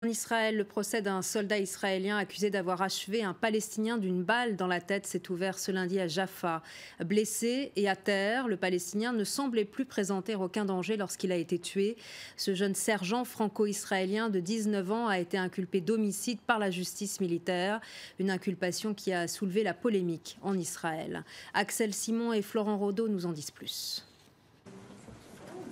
En Israël, le procès d'un soldat israélien accusé d'avoir achevé un Palestinien d'une balle dans la tête s'est ouvert ce lundi à Jaffa. Blessé et à terre, le Palestinien ne semblait plus présenter aucun danger lorsqu'il a été tué. Ce jeune sergent franco-israélien de 19 ans a été inculpé d'homicide par la justice militaire, une inculpation qui a soulevé la polémique en Israël. Axel Simon et Florent Rodeau nous en disent plus.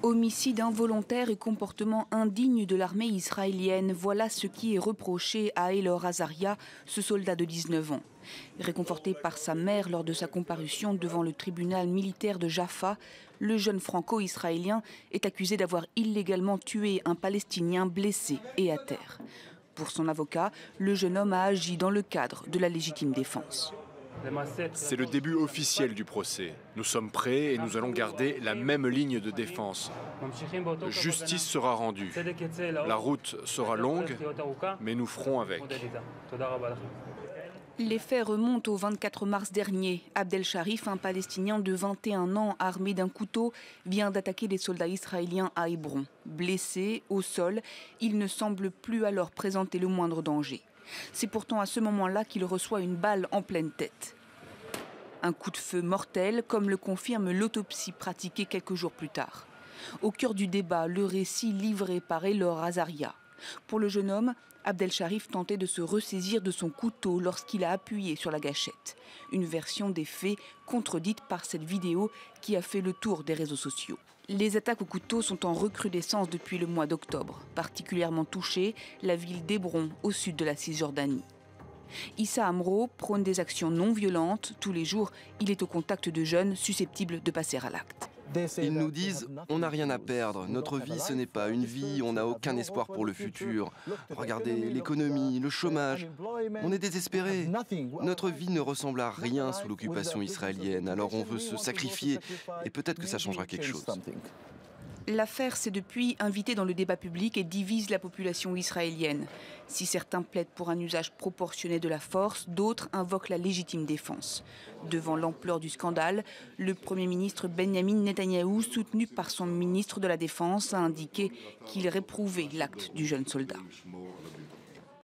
Homicide involontaire et comportement indigne de l'armée israélienne, voilà ce qui est reproché à Elor Azaria, ce soldat de 19 ans. Réconforté par sa mère lors de sa comparution devant le tribunal militaire de Jaffa, le jeune franco-israélien est accusé d'avoir illégalement tué un Palestinien blessé et à terre. Pour son avocat, le jeune homme a agi dans le cadre de la légitime défense. C'est le début officiel du procès. Nous sommes prêts et nous allons garder la même ligne de défense. Justice sera rendue. La route sera longue, mais nous ferons avec. Les faits remontent au 24 mars dernier. Abdel Sharif, un Palestinien de 21 ans armé d'un couteau, vient d'attaquer des soldats israéliens à Hébron. Blessé, au sol, il ne semble plus alors présenter le moindre danger. C'est pourtant à ce moment-là qu'il reçoit une balle en pleine tête. Un coup de feu mortel, comme le confirme l'autopsie pratiquée quelques jours plus tard. Au cœur du débat, le récit livré par Elor Azaria. Pour le jeune homme, Abdel Sharif tentait de se ressaisir de son couteau lorsqu'il a appuyé sur la gâchette. Une version des faits contredite par cette vidéo qui a fait le tour des réseaux sociaux. Les attaques au couteau sont en recrudescence depuis le mois d'octobre. Particulièrement touchée, la ville d'Hébron, au sud de la Cisjordanie. Issa Amro prône des actions non violentes. Tous les jours, il est au contact de jeunes susceptibles de passer à l'acte. Ils nous disent « on n'a rien à perdre, notre vie ce n'est pas une vie, on n'a aucun espoir pour le futur. Regardez l'économie, le chômage, on est désespérés. Notre vie ne ressemble à rien sous l'occupation israélienne, alors on veut se sacrifier et peut-être que ça changera quelque chose. » L'affaire s'est depuis invitée dans le débat public et divise la population israélienne. Si certains plaident pour un usage proportionné de la force, d'autres invoquent la légitime défense. Devant l'ampleur du scandale, le Premier ministre Benjamin Netanyahou, soutenu par son ministre de la Défense, a indiqué qu'il réprouvait l'acte du jeune soldat.